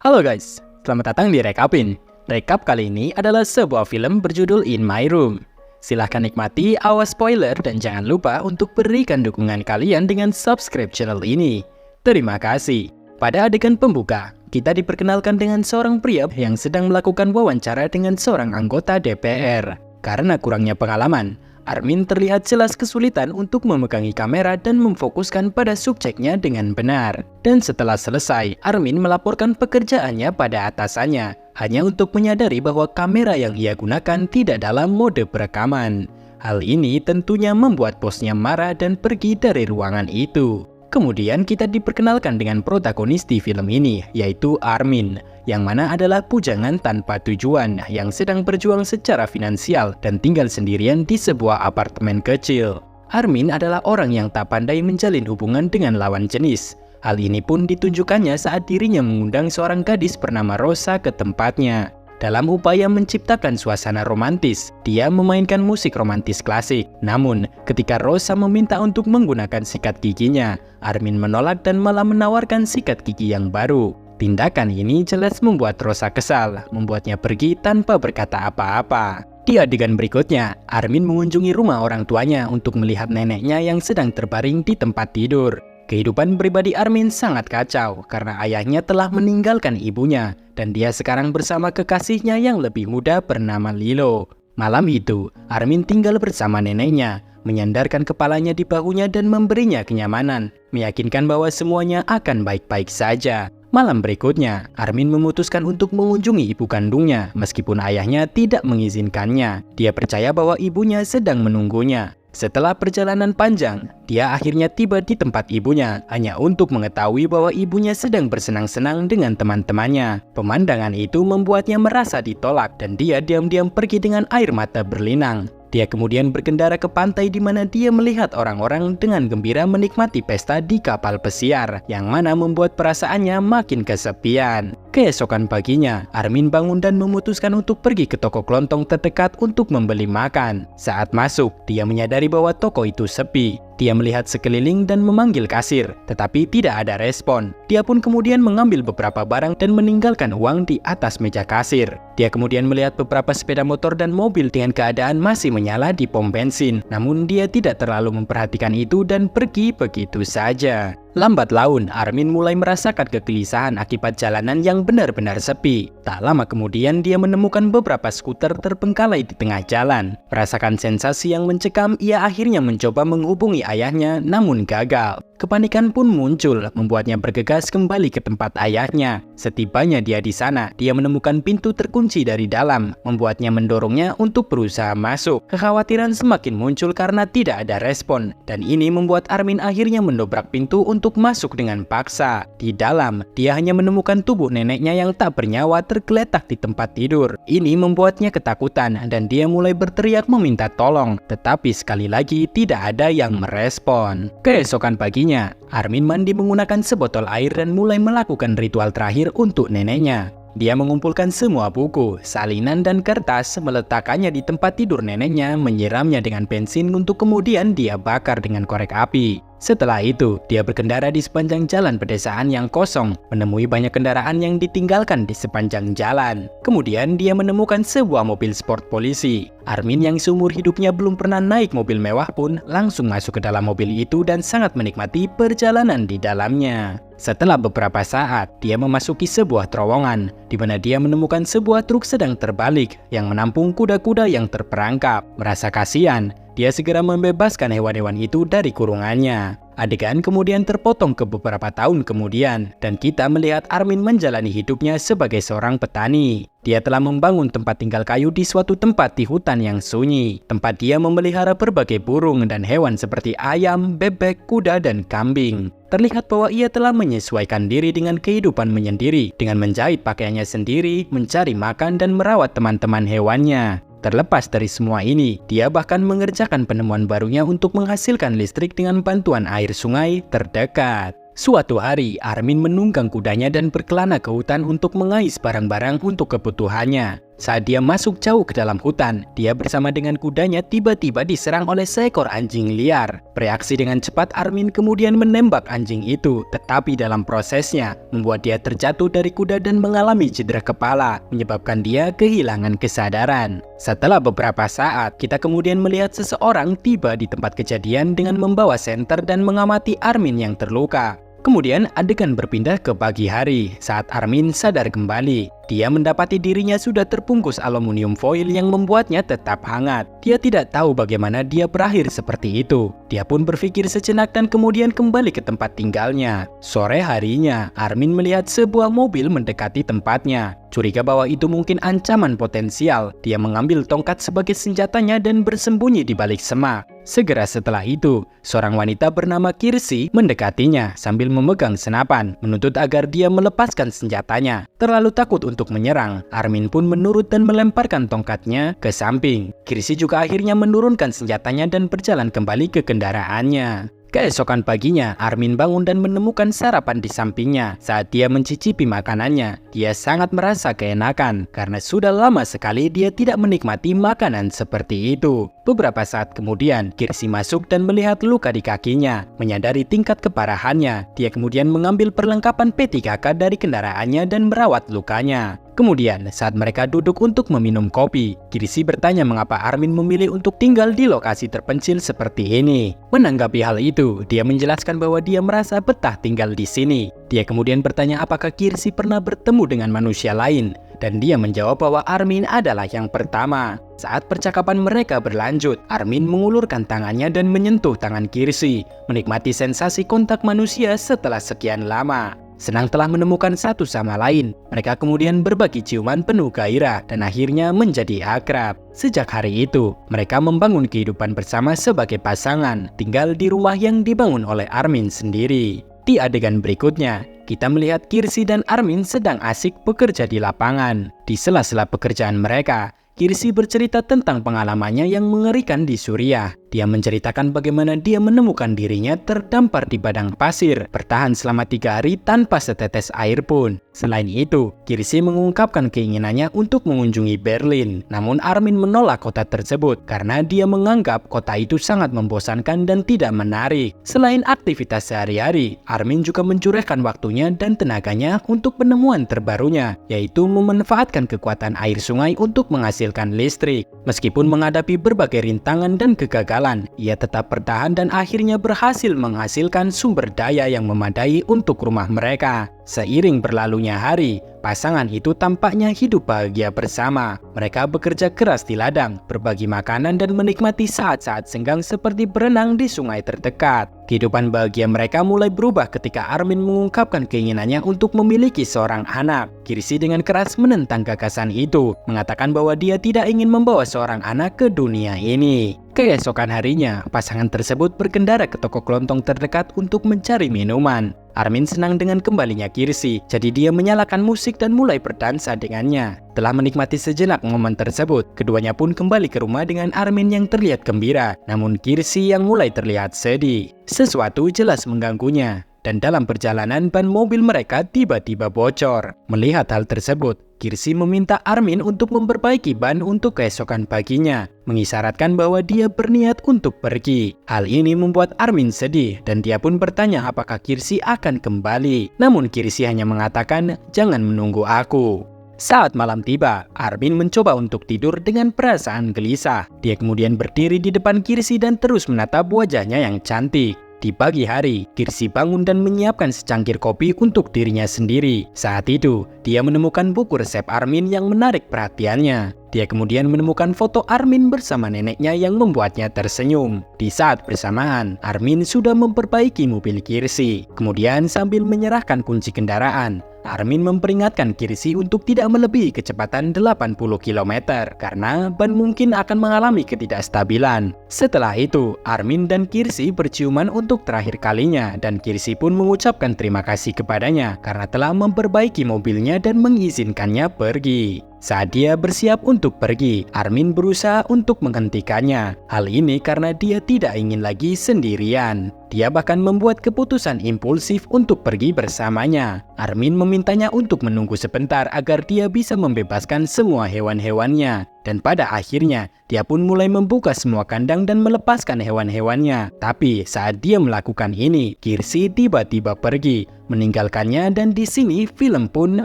Halo guys, selamat datang di Rekapin. Rekap kali ini adalah sebuah film berjudul In My Room. Silahkan nikmati, awas spoiler, dan jangan lupa untuk berikan dukungan kalian dengan subscribe channel ini. Terima kasih. Pada adegan pembuka, kita diperkenalkan dengan seorang pria yang sedang melakukan wawancara dengan seorang anggota DPR. Karena kurangnya pengalaman, Armin terlihat jelas kesulitan untuk memegangi kamera dan memfokuskan pada subjeknya dengan benar. Dan setelah selesai, Armin melaporkan pekerjaannya pada atasannya, hanya untuk menyadari bahwa kamera yang ia gunakan tidak dalam mode perekaman. Hal ini tentunya membuat bosnya marah dan pergi dari ruangan itu. Kemudian kita diperkenalkan dengan protagonis di film ini, yaitu Armin, yang mana adalah bujangan tanpa tujuan yang sedang berjuang secara finansial dan tinggal sendirian di sebuah apartemen kecil. Armin adalah orang yang tak pandai menjalin hubungan dengan lawan jenis. Hal ini pun ditunjukkannya saat dirinya mengundang seorang gadis bernama Rosa ke tempatnya. Dalam upaya menciptakan suasana romantis, dia memainkan musik romantis klasik. Namun, ketika Rosa meminta untuk menggunakan sikat giginya, Armin menolak dan malah menawarkan sikat gigi yang baru. Tindakan ini jelas membuat Rosa kesal, membuatnya pergi tanpa berkata apa-apa. Di adegan berikutnya, Armin mengunjungi rumah orang tuanya untuk melihat neneknya yang sedang terbaring di tempat tidur. Kehidupan pribadi Armin sangat kacau karena ayahnya telah meninggalkan ibunya dan dia sekarang bersama kekasihnya yang lebih muda bernama Lilo. Malam itu, Armin tinggal bersama neneknya, menyandarkan kepalanya di bahunya dan memberinya kenyamanan, meyakinkan bahwa semuanya akan baik-baik saja. Malam berikutnya, Armin memutuskan untuk mengunjungi ibu kandungnya meskipun ayahnya tidak mengizinkannya. Dia percaya bahwa ibunya sedang menunggunya. Setelah perjalanan panjang, dia akhirnya tiba di tempat ibunya hanya untuk mengetahui bahwa ibunya sedang bersenang-senang dengan teman-temannya. Pemandangan itu membuatnya merasa ditolak dan dia diam-diam pergi dengan air mata berlinang. Dia kemudian berkendara ke pantai di mana dia melihat orang-orang dengan gembira menikmati pesta di kapal pesiar, yang mana membuat perasaannya makin kesepian. Keesokan paginya, Armin bangun dan memutuskan untuk pergi ke toko kelontong terdekat untuk membeli makan. Saat masuk, dia menyadari bahwa toko itu sepi. Dia melihat sekeliling dan memanggil kasir, tetapi tidak ada respon. Dia pun kemudian mengambil beberapa barang dan meninggalkan uang di atas meja kasir. Dia kemudian melihat beberapa sepeda motor dan mobil dengan keadaan masih menyala di pom bensin. Namun dia tidak terlalu memperhatikan itu dan pergi begitu saja. Lambat laun, Armin mulai merasakan kegelisahan akibat jalanan yang benar-benar sepi. Tak lama kemudian dia menemukan beberapa skuter terbengkalai di tengah jalan. Merasakan sensasi yang mencekam, ia akhirnya mencoba menghubungi ayahnya namun gagal. Kepanikan pun muncul, membuatnya bergegas kembali ke tempat ayahnya. Setibanya dia di sana, dia menemukan pintu terkunci dari dalam, membuatnya mendorongnya untuk berusaha masuk. Kekhawatiran semakin muncul karena tidak ada respon, dan ini membuat Armin akhirnya mendobrak pintu untuk masuk dengan paksa. Di dalam, dia hanya menemukan tubuh neneknya yang tak bernyawa tergeletak di tempat tidur. Ini membuatnya ketakutan dan dia mulai berteriak meminta tolong, tetapi sekali lagi tidak ada yang merespon. Keesokan paginya, Armin mandi menggunakan sebotol air dan mulai melakukan ritual terakhir untuk neneknya. Dia mengumpulkan semua buku, salinan, dan kertas, meletakkannya di tempat tidur neneknya, menyiramnya dengan bensin untuk kemudian dia bakar dengan korek api. Setelah itu, dia berkendara di sepanjang jalan pedesaan yang kosong, menemui banyak kendaraan yang ditinggalkan di sepanjang jalan. Kemudian dia menemukan sebuah mobil sport polisi. Armin yang seumur hidupnya belum pernah naik mobil mewah pun langsung masuk ke dalam mobil itu dan sangat menikmati perjalanan di dalamnya. Setelah beberapa saat, dia memasuki sebuah terowongan, di mana dia menemukan sebuah truk sedang terbalik yang menampung kuda-kuda yang terperangkap. Merasa kasihan, dia segera membebaskan hewan-hewan itu dari kurungannya. Adegan kemudian terpotong ke beberapa tahun kemudian, dan kita melihat Armin menjalani hidupnya sebagai seorang petani. Dia telah membangun tempat tinggal kayu di suatu tempat di hutan yang sunyi. Tempat dia memelihara berbagai burung dan hewan seperti ayam, bebek, kuda, dan kambing. Terlihat bahwa ia telah menyesuaikan diri dengan kehidupan menyendiri, dengan menjahit pakaiannya sendiri, mencari makan, dan merawat teman-teman hewannya. Terlepas dari semua ini, dia bahkan mengerjakan penemuan barunya untuk menghasilkan listrik dengan bantuan air sungai terdekat. Suatu hari, Armin menunggang kudanya dan berkelana ke hutan untuk mengais barang-barang untuk kebutuhannya. Saat dia masuk jauh ke dalam hutan, dia bersama dengan kudanya tiba-tiba diserang oleh seekor anjing liar. Bereaksi dengan cepat, Armin kemudian menembak anjing itu, tetapi dalam prosesnya membuat dia terjatuh dari kuda dan mengalami cedera kepala, menyebabkan dia kehilangan kesadaran. Setelah beberapa saat, kita kemudian melihat seseorang tiba di tempat kejadian dengan membawa senter dan mengamati Armin yang terluka. Kemudian adegan berpindah ke pagi hari saat Armin sadar kembali. Dia mendapati dirinya sudah terbungkus aluminium foil yang membuatnya tetap hangat. Dia tidak tahu bagaimana dia berakhir seperti itu. Dia pun berpikir sejenak dan kemudian kembali ke tempat tinggalnya. Sore harinya, Armin melihat sebuah mobil mendekati tempatnya. Curiga bahwa itu mungkin ancaman potensial. Dia mengambil tongkat sebagai senjatanya dan bersembunyi di balik semak. Segera setelah itu, seorang wanita bernama Kirsi mendekatinya sambil memegang senapan, menuntut agar dia melepaskan senjatanya. Terlalu takut untuk menyerang, Armin pun menurut dan melemparkan tongkatnya ke samping. Kirsi juga akhirnya menurunkan senjatanya dan berjalan kembali ke kendaraannya. Keesokan paginya, Armin bangun dan menemukan sarapan di sampingnya. Saat dia mencicipi makanannya, dia sangat merasa keenakan karena sudah lama sekali dia tidak menikmati makanan seperti itu. Beberapa saat kemudian, Kirsi masuk dan melihat luka di kakinya. Menyadari tingkat keparahannya, dia kemudian mengambil perlengkapan P3K dari kendaraannya dan merawat lukanya. Kemudian, saat mereka duduk untuk meminum kopi, Kirsi bertanya mengapa Armin memilih untuk tinggal di lokasi terpencil seperti ini. Menanggapi hal itu, dia menjelaskan bahwa dia merasa betah tinggal di sini. Dia kemudian bertanya apakah Kirsi pernah bertemu dengan manusia lain, dan dia menjawab bahwa Armin adalah yang pertama. Saat percakapan mereka berlanjut, Armin mengulurkan tangannya dan menyentuh tangan Kirsi, menikmati sensasi kontak manusia setelah sekian lama. Senang telah menemukan satu sama lain, mereka kemudian berbagi ciuman penuh gairah dan akhirnya menjadi akrab. Sejak hari itu, mereka membangun kehidupan bersama sebagai pasangan, tinggal di rumah yang dibangun oleh Armin sendiri. Di adegan berikutnya, kita melihat Kirsi dan Armin sedang asik bekerja di lapangan. Di sela-sela pekerjaan mereka, Kirsi bercerita tentang pengalamannya yang mengerikan di Suriah. Dia menceritakan bagaimana dia menemukan dirinya terdampar di padang pasir, bertahan selama 3 hari tanpa setetes air pun. Selain itu, Kirsi mengungkapkan keinginannya untuk mengunjungi Berlin. Namun Armin menolak kota tersebut karena dia menganggap kota itu sangat membosankan dan tidak menarik. Selain aktivitas sehari-hari, Armin juga mencurahkan waktunya dan tenaganya untuk penemuan terbarunya, yaitu memanfaatkan kekuatan air sungai untuk menghasilkan listrik. Meskipun menghadapi berbagai rintangan dan kegagalan, ia tetap bertahan dan akhirnya berhasil menghasilkan sumber daya yang memadai untuk rumah mereka. Seiring berlalunya hari, pasangan itu tampaknya hidup bahagia bersama. Mereka bekerja keras di ladang, berbagi makanan dan menikmati saat-saat senggang seperti berenang di sungai terdekat. Kehidupan bahagia mereka mulai berubah ketika Armin mengungkapkan keinginannya untuk memiliki seorang anak. Kirsi dengan keras menentang gagasan itu, mengatakan bahwa dia tidak ingin membawa seorang anak ke dunia ini. Keesokan harinya, pasangan tersebut berkendara ke toko kelontong terdekat untuk mencari minuman. Armin senang dengan kembalinya Kirsi, jadi dia menyalakan musik dan mulai berdansa dengannya. Telah menikmati sejenak momen tersebut, keduanya pun kembali ke rumah dengan Armin yang terlihat gembira, namun Kirsi yang mulai terlihat sedih. Sesuatu jelas mengganggunya, dan dalam perjalanan ban mobil mereka tiba-tiba bocor. Melihat hal tersebut, Kirsi meminta Armin untuk memperbaiki ban untuk keesokan paginya, mengisyaratkan bahwa dia berniat untuk pergi. Hal ini membuat Armin sedih dan dia pun bertanya apakah Kirsi akan kembali. Namun Kirsi hanya mengatakan, "Jangan menunggu aku." Saat malam tiba, Armin mencoba untuk tidur dengan perasaan gelisah. Dia kemudian berdiri di depan Kirsi dan terus menatap wajahnya yang cantik. Di pagi hari, Kirsi bangun dan menyiapkan secangkir kopi untuk dirinya sendiri. Saat itu, dia menemukan buku resep Armin yang menarik perhatiannya. Dia kemudian menemukan foto Armin bersama neneknya yang membuatnya tersenyum. Di saat bersamaan, Armin sudah memperbaiki mobil Kirsi. Kemudian sambil menyerahkan kunci kendaraan, Armin memperingatkan Kirsi untuk tidak melebihi kecepatan 80 km karena ban mungkin akan mengalami ketidakstabilan. Setelah itu, Armin dan Kirsi berciuman untuk terakhir kalinya dan Kirsi pun mengucapkan terima kasih kepadanya karena telah memperbaiki mobilnya dan mengizinkannya pergi. Saat dia bersiap untuk pergi, Armin berusaha untuk menghentikannya. Hal ini karena dia tidak ingin lagi sendirian. Dia bahkan membuat keputusan impulsif untuk pergi bersamanya. Armin memintanya untuk menunggu sebentar agar dia bisa membebaskan semua hewan-hewannya. Dan pada akhirnya, dia pun mulai membuka semua kandang dan melepaskan hewan-hewannya. Tapi saat dia melakukan ini, Kirsi tiba-tiba pergi, meninggalkannya, dan di sini film pun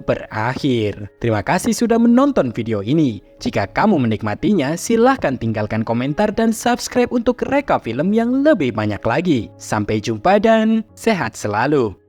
berakhir. Terima kasih sudah menonton video ini. Jika kamu menikmatinya, silahkan tinggalkan komentar dan subscribe untuk reka film yang lebih banyak lagi. Sampai jumpa dan sehat selalu.